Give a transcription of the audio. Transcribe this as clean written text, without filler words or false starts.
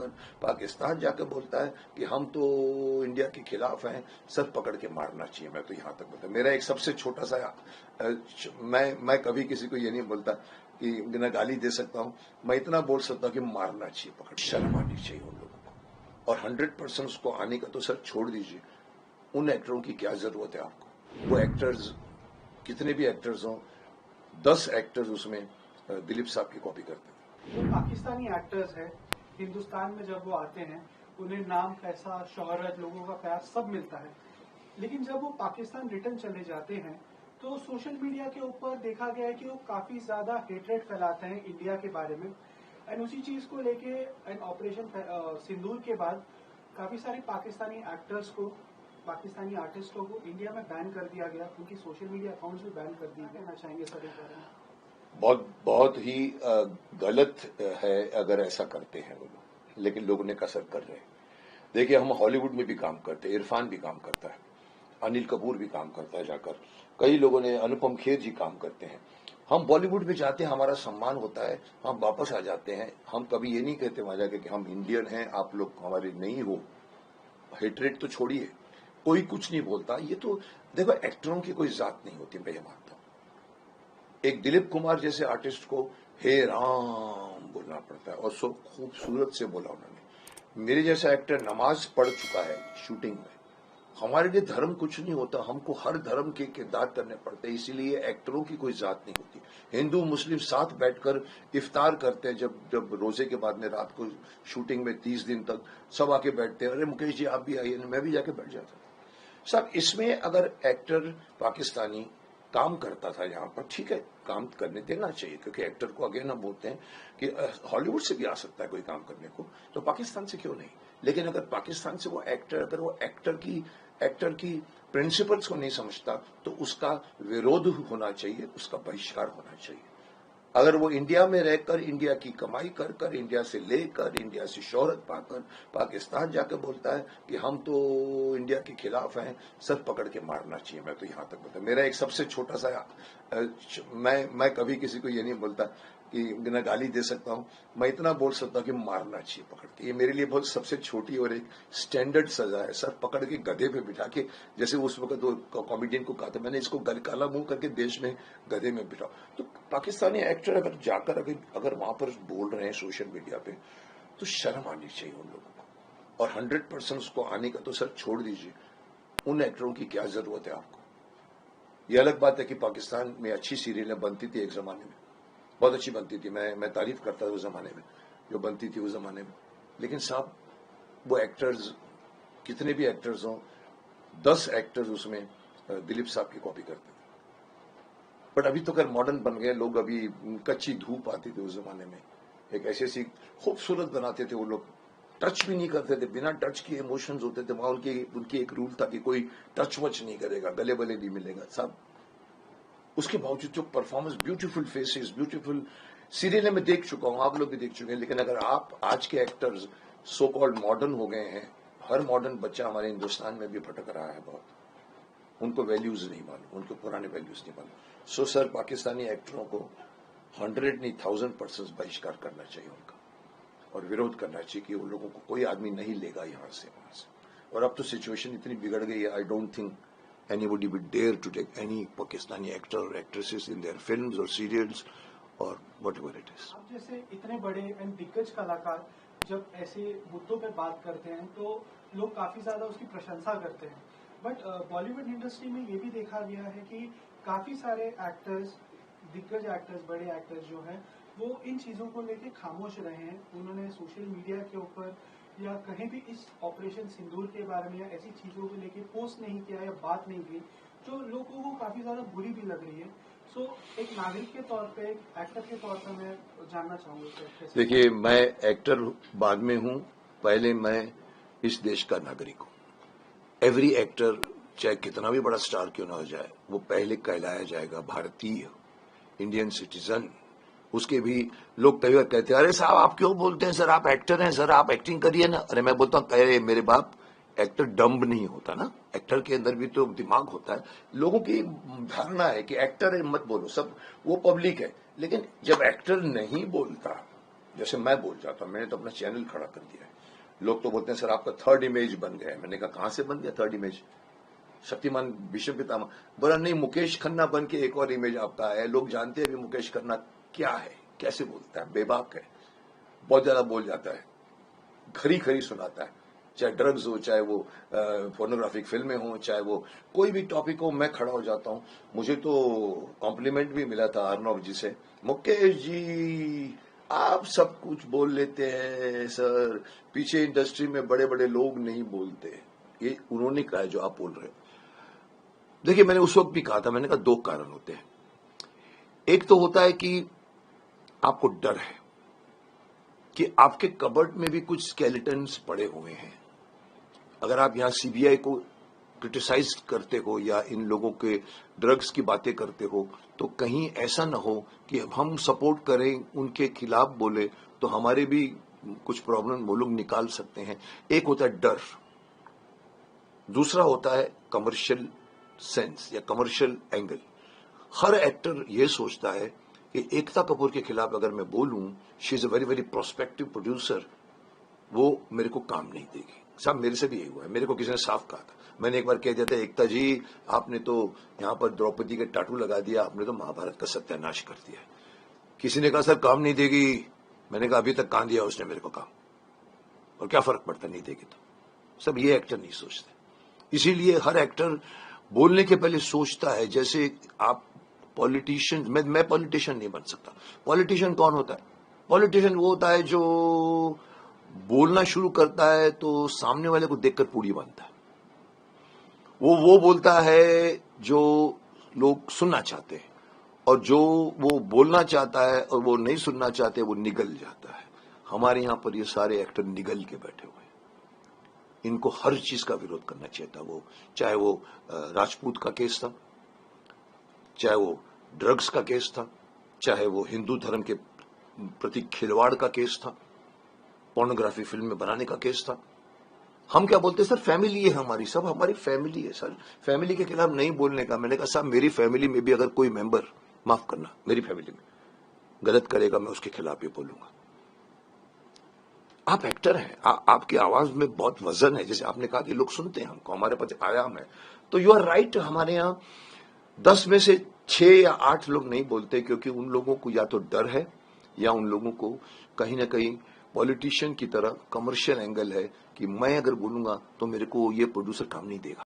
पाकर पाकिस्तान जाकर बोलता है कि हम तो इंडिया के खिलाफ हैं, सर पकड़ के मारना चाहिए। मैं तो यहाँ तक बता, मेरा एक सबसे छोटा सा मैं कभी किसी को ये नहीं बोलता कि न गाली दे सकता हूँ, मैं इतना बोल सकता हूँ कि मारना चाहिए, पकड़ शर्म आनी चाहिए उन लोगों को। और 100% उसको आने का तो सर छोड़ दीजिए, उन एक्टरों की क्या जरूरत है आपको? वो एक्टर्स कितने भी एक्टर्स हों, 10 एक्टर्स उसमें दिलीप साहब की कॉपी करते हैं। जो पाकिस्तानी एक्टर्स हैं, हिंदुस्तान में जब वो आते हैं उन्हें नाम, पैसा, शोहरत, लोगों का प्यार सब मिलता है, लेकिन जब वो पाकिस्तान रिटर्न चले जाते हैं तो सोशल मीडिया के ऊपर देखा गया है कि वो काफी ज्यादा हेट्रेड फैलाते हैं इंडिया के बारे में। एंड उसी चीज को लेके एंड ऑपरेशन सिंदूर के बाद काफी सारे पाकिस्तानी एक्टर्स को, पाकिस्तानी आर्टिस्टों को इंडिया में बैन कर दिया गया, उनकी सोशल मीडिया अकाउंट्स भी बैन कर दिए गए। कहना चाहेंगे सर इस बारे में? बहुत ही गलत है अगर ऐसा करते हैं वो लोग, लेकिन लोग उन्हें कसर कर रहे हैं। देखिए, हम हॉलीवुड में भी काम करते हैं, इरफान भी काम करता है, अनिल कपूर भी काम करता है जाकर, कई लोगों ने, अनुपम खेर जी काम करते हैं। हम बॉलीवुड में जाते हैं, हमारा सम्मान होता है, हम वापस आ जाते हैं। हम कभी ये नहीं कहते वहां जाके कि हम इंडियन हैं, आप लोग हमारे नहीं हो। हेट्रेड तो छोड़िए, कोई कुछ नहीं बोलता। ये तो देखो, एक्टरों की कोई जात नहीं होती, मैं ये मानता हूं। एक दिलीप कुमार जैसे आर्टिस्ट को हे राम बोलना पड़ता है, और सो खूबसूरत से बोला उन्होंने। मेरे जैसा एक्टर नमाज पढ़ चुका है शूटिंग में। हमारे लिए धर्म कुछ नहीं होता, हमको हर धर्म के किरदार करने पड़ते हैं, इसीलिए एक्टरों की कोई जात नहीं होती। हिंदू मुस्लिम साथ बैठकर इफ्तार करते हैं, जब रोजे के बाद में रात को शूटिंग में 30 दिन तक सब आके बैठते हैं। अरे मुकेश जी आप भी आइए, मैं भी जाके बैठ जाता सब। इसमें अगर एक्टर पाकिस्तानी काम करता था यहाँ पर, ठीक है, काम करने देना चाहिए, क्योंकि एक्टर को अगेन हम बोलते हैं कि हॉलीवुड से भी आ सकता है कोई काम करने को, तो पाकिस्तान से क्यों नहीं? लेकिन अगर पाकिस्तान से वो एक्टर, अगर वो एक्टर की प्रिंसिपल्स को नहीं समझता, तो उसका विरोध होना चाहिए, उसका बहिष्कार होना चाहिए। अगर वो इंडिया में रहकर, इंडिया की कमाई कर कर, इंडिया से लेकर, इंडिया से शोहरत पाकर पाकिस्तान जाकर बोलता है कि हम तो इंडिया के खिलाफ हैं, सर पकड़ के मारना चाहिए। मैं तो यहाँ तक बता, मेरा एक सबसे छोटा सा मैं कभी किसी को ये नहीं बोलता कि न गाली दे सकता हूँ, मैं इतना बोल सकता हूँ कि मारना चाहिए पकड़ के। ये मेरे लिए बहुत सबसे छोटी और एक स्टैंडर्ड सजा है। सर पकड़ के गधे पे बिठा के, जैसे उस वक्त वो कॉमेडियन को कहा था, मैंने इसको काला मुंह करके देश में गधे में बिठाओ। तो पाकिस्तानी एक्टर अगर जाकर अगर वहां पर बोल रहे हैं सोशल मीडिया पे, तो शर्म आनी चाहिए उन लोगों को। और 100% उसको आने का तो सर छोड़ दीजिए, उन एक्टरों की क्या जरूरत है आपको? ये अलग बात है कि पाकिस्तान में अच्छी सीरियलें बनती थी एक जमाने में, बहुत अच्छी बनती थी, मैं तारीफ करता था उस जमाने में जो बनती थी उस जमाने में। लेकिन साहब, वो एक्टर्स कितने भी एक्टर्स हों, 10 एक्टर्स उसमें दिलीप साहब की कॉपी करते थे। बट अभी तो खैर मॉडर्न बन गए लोग, अभी कच्ची धूप आती थी उस जमाने में, एक ऐसी ऐसी खूबसूरत बनाते थे वो लोग, टच भी नहीं करते थे, बिना टच के इमोशंस होते थे वहां। उनकी एक रूल था कि कोई टच वच नहीं करेगा, गले बले नहीं मिलेगा साहब। उसके बावजूद जो performance, beautiful faces, beautiful serial में देख चुका हूं, आप लोग भी देख चुके हैं। लेकिन अगर आप आज के एक्टर्स सो कॉल्ड मॉडर्न हो गए हैं, हर मॉडर्न बच्चा हमारे हिंदुस्तान में भी भटक रहा है बहुत, उनको वैल्यूज नहीं मालूम, उनको पुराने वैल्यूज नहीं मालूम। सो सर, पाकिस्तानी एक्टरों को 100 नहीं 1000% बहिष्कार करना चाहिए उनका, और विरोध करना चाहिए कि उन लोगों को कोई आदमी नहीं लेगा यहाँ से वहां से। और अब तो सिचुएशन इतनी बिगड़ गई है, I don't think anybody would dare to take any Pakistani actor or actresses in their films or serials or whatever it is. आप जैसे इतने बड़े एंड दिग्गज कलाकार जब ऐसे मुद्दों पे बात करते हैं तो लोग काफी ज्यादा उसकी प्रशंसा करते हैं, बट बॉलीवुड इंडस्ट्री में ये भी देखा गया है कि काफी सारे एक्टर्स, दिग्गज एक्टर्स, बड़े एक्टर्स जो हैं वो इन चीजों को लेके खामोश रहे हैं। उन्होंने सोशल मीडिया के ऊपर या कहीं भी इस ऑपरेशन सिंदूर के बारे में या ऐसी चीजों को लेके पोस्ट नहीं किया या बात नहीं की, जो लोगों को काफी ज्यादा बुरी भी लग रही है। सो एक नागरिक के तौर पे, एक एक्टर के तौर पे मैं जानना चाहूंगा। देखिए, मैं एक्टर बाद में हूं, पहले मैं इस देश का नागरिक हूं। एवरी एक्टर चाहे कितना भी बड़ा स्टार क्यों ना हो जाए, वो पहले कहलाया जाएगा भारतीय, इंडियन सिटीजन। उसके भी लोग कई बार कहते हैं, अरे साहब आप क्यों बोलते हैं, सर आप एक्टर हैं, सर आप एक्टिंग करिए ना। अरे मैं बोलता हूँ, अरे मेरे बाप, एक्टर डम्ब नहीं होता ना, एक्टर के अंदर भी तो दिमाग होता है। लोगों की धारणा है कि एक्टर है मत बोलो, सब वो पब्लिक है। लेकिन जब एक्टर नहीं बोलता, जैसे मैं बोल जाता हूं, मैंने तो अपना चैनल खड़ा कर दिया है, लोग तो बोलते हैं सर आपका थर्ड इमेज बन गया है। मैंने कहा कहां से बन गया थर्ड इमेज? शक्तिमान विश्व पितामह बोला नहीं, मुकेश खन्ना बन के एक और इमेज आपका है। लोग जानते हैं भी मुकेश खन्ना क्या है, कैसे बोलता है, बेबाक है, बहुत ज्यादा बोल जाता है, खरी खरी सुनाता है, चाहे ड्रग्स हो, चाहे वो फोर्नोग्राफिक फिल्में हो, चाहे वो कोई भी टॉपिक हो, मैं खड़ा हो जाता हूं। मुझे तो कॉम्प्लीमेंट भी मिला था अर्नब जी से, मुकेश जी आप सब कुछ बोल लेते हैं सर, पीछे इंडस्ट्री में बड़े बड़े लोग नहीं बोलते। ये उन्होंने कहा है जो आप बोल रहे हो। देखिए मैंने उस वक्त भी कहा था, मैंने कहा दो कारण होते हैं। एक तो होता है कि आपको डर है कि आपके कबर्ड में भी कुछ स्केलेटन्स पड़े हुए हैं। अगर आप यहां सीबीआई को क्रिटिसाइज करते हो या इन लोगों के ड्रग्स की बातें करते हो, तो कहीं ऐसा ना हो कि हम सपोर्ट करें, उनके खिलाफ बोले तो हमारे भी कुछ प्रॉब्लम वो लोग निकाल सकते हैं। एक होता है डर, दूसरा होता है कमर्शियल सेंस या कमर्शियल एंगल। हर एक्टर ये सोचता है कि एकता कपूर के खिलाफ अगर मैं बोलूं, she is a very very prospective producer, वो मेरे को काम नहीं देगी। साहब मेरे से भी यही हुआ है, मेरे को किसी ने साफ कहा था। मैंने एक बार कह दिया था, एकता जी आपने तो यहां पर द्रौपदी के टाटू लगा दिया, आपने तो महाभारत का सत्यानाश कर दिया। किसी ने कहा सर काम नहीं देगी। मैंने कहा अभी तक कहां दिया उसने मेरे को काम, और क्या फर्क पड़ता नहीं देगी तो। सब ये एक्टर नहीं सोचते, इसीलिए हर एक्टर बोलने के पहले सोचता है। जैसे आप पॉलिटिशियन, मैं पॉलिटिशियन नहीं बन सकता। पॉलिटिशियन कौन होता है? पॉलिटिशियन वो होता है जो बोलना शुरू करता है तो सामने वाले को देखकर पूड़ी बांधता है। वो बोलता है जो लोग सुनना चाहते हैं, और जो वो बोलना चाहता है और वो नहीं सुनना चाहते वो निगल जाता है। हमारे यहां पर ये सारे एक्टर निगल के बैठे हुए हैं। इनको हर चीज का विरोध करना चाहिए था। वो चाहे वो राजपूत का केस था, चाहे वो ड्रग्स का केस था, चाहे वो हिंदू धर्म के प्रति खिलवाड़ का केस था, पोर्नोग्राफी फिल्म में बनाने का केस था। हम क्या बोलते हैं सर, फैमिली है हमारी, सब हमारी फैमिली है सर, फैमिली के खिलाफ नहीं बोलने का। मैंने कहा साहब मेरी फैमिली में भी अगर कोई मेंबर, माफ करना, मेरी फैमिली में गलत करेगा मैं उसके खिलाफ ही बोलूंगा। आप एक्टर हैं, आपकी आवाज में बहुत वजन है। जैसे आपने कहा कि लोग सुनते हैं हमको, हमारे पास आयाम है, तो यू आर राइट। हमारे यहाँ 10 में से 6 या 8 लोग नहीं बोलते, क्योंकि उन लोगों को या तो डर है या उन लोगों को कहीं ना कहीं पॉलिटिशियन की तरह कमर्शियल एंगल है कि मैं अगर बोलूंगा तो मेरे को ये प्रोड्यूसर काम नहीं देगा।